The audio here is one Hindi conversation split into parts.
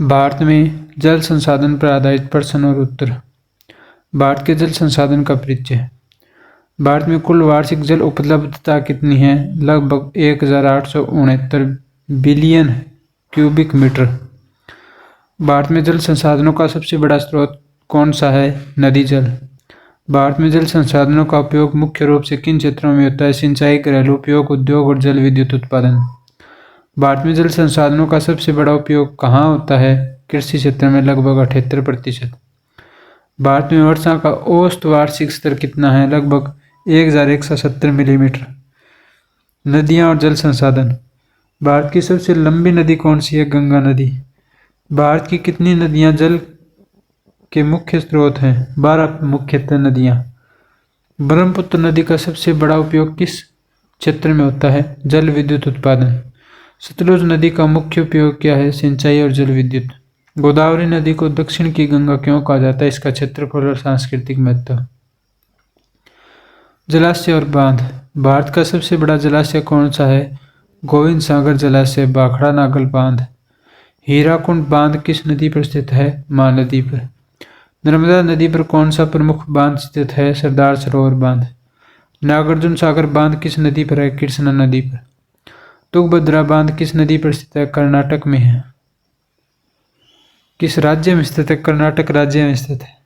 भारत में जल संसाधन पर आधारित प्रश्न और उत्तर। भारत के जल संसाधन का परिचय। भारत में कुल वार्षिक जल उपलब्धता कितनी है? लगभग 1869 बिलियन क्यूबिक मीटर। भारत में जल संसाधनों का सबसे बड़ा स्रोत कौन सा है? नदी जल। भारत में जल संसाधनों का उपयोग मुख्य रूप से किन क्षेत्रों में होता है? सिंचाई, घरेलू उपयोग, उद्योग और जल विद्युत उत्पादन। भारत में जल संसाधनों का सबसे बड़ा उपयोग कहाँ होता है? कृषि क्षेत्र में लगभग 78%। भारत में वर्षा का औसत वार्षिक स्तर कितना है? लगभग 1170 मिलीमीटर। नदियाँ और जल संसाधन। भारत की सबसे लंबी नदी कौन सी है? गंगा नदी। भारत की कितनी नदियाँ जल के मुख्य स्रोत हैं? 12 मुख्यतः नदियाँ। ब्रह्मपुत्र नदी का सबसे बड़ा उपयोग किस क्षेत्र में होता है? जल विद्युत उत्पादन। सतलुज नदी का मुख्य उपयोग क्या है? सिंचाई और जल विद्युत। गोदावरी नदी को दक्षिण की गंगा क्यों कहा जाता है? इसका क्षेत्रफल और सांस्कृतिक महत्व। जलाशय और बांध। भारत का सबसे बड़ा जलाशय कौन सा है? गोविंद सागर जलाशय, भाखड़ा नागल बांध। हीराकुंड बांध किस नदी पर स्थित है? महानदी पर। नर्मदा नदी पर कौन सा प्रमुख बांध स्थित है? सरदार सरोवर बांध। नागार्जुन सागर बांध किस नदी पर है? कृष्णा नदी पर। तुंगभद्रा बांध किस नदी पर स्थित है? कर्नाटक में है। किस राज्य में स्थित है? कर्नाटक राज्य में स्थित है।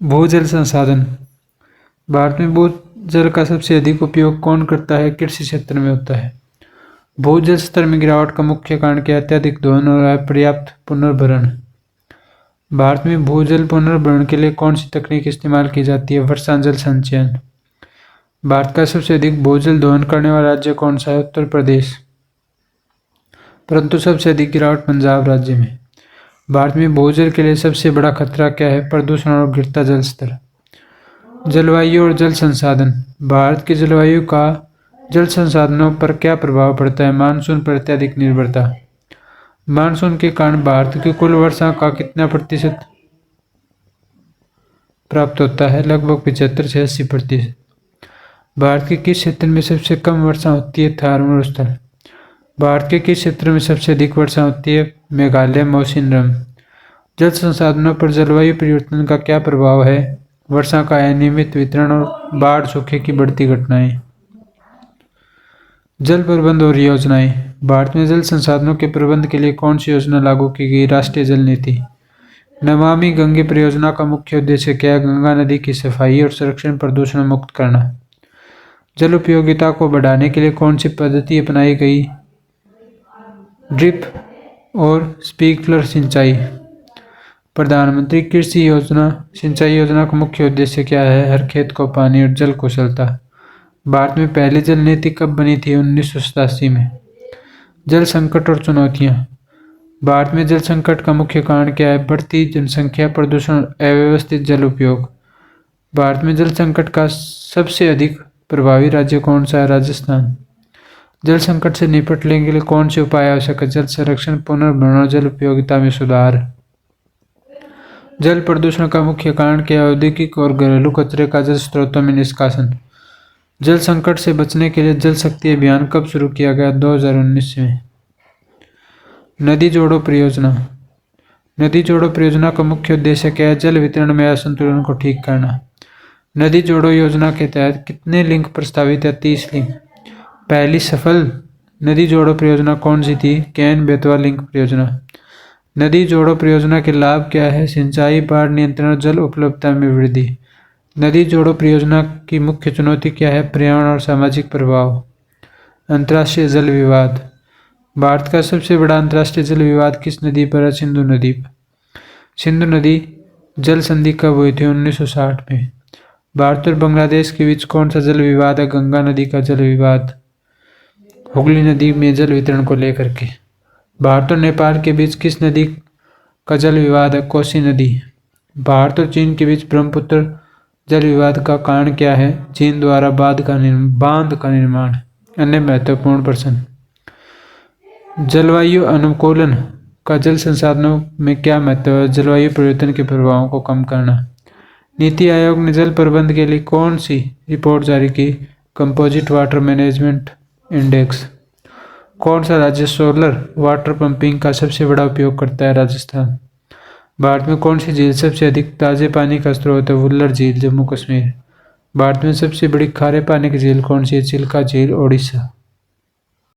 भूजल संसाधन। भारत में भूजल का सबसे अधिक उपयोग कौन करता है? कृषि क्षेत्र में होता है। भूजल स्तर में गिरावट का मुख्य कारण क्या है? अत्यधिक दोहन और अपर्याप्त पुनर्भरण। भारत में भूजल पुनर्भरण के लिए कौन सी तकनीक इस्तेमाल की जाती है? वर्षा जल संचयन। भारत का सबसे अधिक भूजल दोहन करने वाला राज्य कौन सा है? उत्तर प्रदेश। परंतु सबसे अधिक गिरावट पंजाब राज्य में। भारत में भूजल के लिए सबसे बड़ा खतरा क्या है? प्रदूषण और गिरता जल स्तर। जलवायु और जल संसाधन। भारत की जलवायु का जल संसाधनों पर क्या प्रभाव पड़ता है? मानसून पर अत्यधिक निर्भरता। मानसून के कारण भारत की कुल वर्षा का कितना प्रतिशत प्राप्त होता है? लगभग 75 से 80%। भारत के किस क्षेत्र में सबसे कम वर्षा होती है? थार मरुस्थल। भारत के किस क्षेत्र में सबसे अधिक वर्षा होती है? मेघालय मौसिनराम। जल संसाधनों पर जलवायु परिवर्तन का क्या प्रभाव है? वर्षा का अनियमित वितरण और बाढ़ सूखे की बढ़ती घटनाएं। जल प्रबंध और योजनाएं। भारत में जल संसाधनों के प्रबंध के लिए कौन सी योजना लागू की गई? राष्ट्रीय जल नीति। नमामि गंगे परियोजना का मुख्य उद्देश्य क्या है? गंगा नदी की सफाई और संरक्षण, प्रदूषण मुक्त करना। जल उपयोगिता को बढ़ाने के लिए कौन सी पद्धति अपनाई गई? ड्रिप और स्प्रिंकलर सिंचाई। प्रधानमंत्री कृषि योजना सिंचाई योजना का मुख्य उद्देश्य क्या है? हर खेत को पानी और जल कुशलता। भारत में पहली जल नीति कब बनी थी? 1987 में। जल संकट और चुनौतियां। भारत में जल संकट का मुख्य कारण क्या है? बढ़ती जनसंख्या, प्रदूषण, अव्यवस्थित जल उपयोग। भारत में जल संकट का सबसे अधिक प्रभावी राज्य कौन सा है? राजस्थान। जल संकट से निपटने के लिए कौन से उपाय आवश्यक है? जल संरक्षण, पुनर्भरण और जल उपयोगिता में सुधार। जल प्रदूषण का मुख्य कारण क्या है? औद्योगिक और घरेलू कचरे का जल स्रोतों में निष्कासन। जल संकट से बचने के लिए जल शक्ति अभियान कब शुरू किया गया? 2019 में। नदी जोड़ो परियोजना। नदी जोड़ो परियोजना का मुख्य उद्देश्य क्या है? जल वितरण में असंतुलन को ठीक करना। नदी जोड़ो योजना के तहत कितने लिंक प्रस्तावित है? 30 लिंक। पहली सफल नदी जोड़ो परियोजना कौन सी थी? केन बेतवा लिंक परियोजना। नदी जोड़ो परियोजना के लाभ क्या है? सिंचाई, बाढ़ नियंत्रण और जल उपलब्धता में वृद्धि। नदी जोड़ो परियोजना की मुख्य चुनौती क्या है? पर्यावरण और सामाजिक प्रभाव। अंतर्राष्ट्रीय जल विवाद। भारत का सबसे बड़ा अंतर्राष्ट्रीय जल विवाद किस नदी पर है? सिंधु नदी पर। सिंधु नदी जल संधि कब हुई थी? 1960 में। भारत और बांग्लादेश के बीच कौन सा जल विवाद है? गंगा नदी का जल विवाद। हुगली नदी में जल वितरण को लेकर के। भारत और नेपाल के बीच किस नदी का जल विवाद है? कोसी नदी। भारत और चीन के बीच ब्रह्मपुत्र जल विवाद का कारण क्या है? चीन द्वारा बांध का निर्माण। अन्य महत्वपूर्ण प्रश्न। जलवायु अनुकूलन का जल संसाधनों में क्या महत्व है? जलवायु परिवर्तन के प्रभावों को कम करना। नीति आयोग ने जल प्रबंधन के लिए कौन सी रिपोर्ट जारी की? Composite water management index. कौन सा राज्य सोलर वाटर पंपिंग का सबसे बड़ा उपयोग करता है? राजस्थान। भारत में कौन सी झील सबसे अधिक ताजे पानी का स्रोत है? वुल्लर झील, जम्मू कश्मीर। भारत में सबसे बड़ी खारे पानी की झील कौन सी है? चिल्का झील, ओडिशा।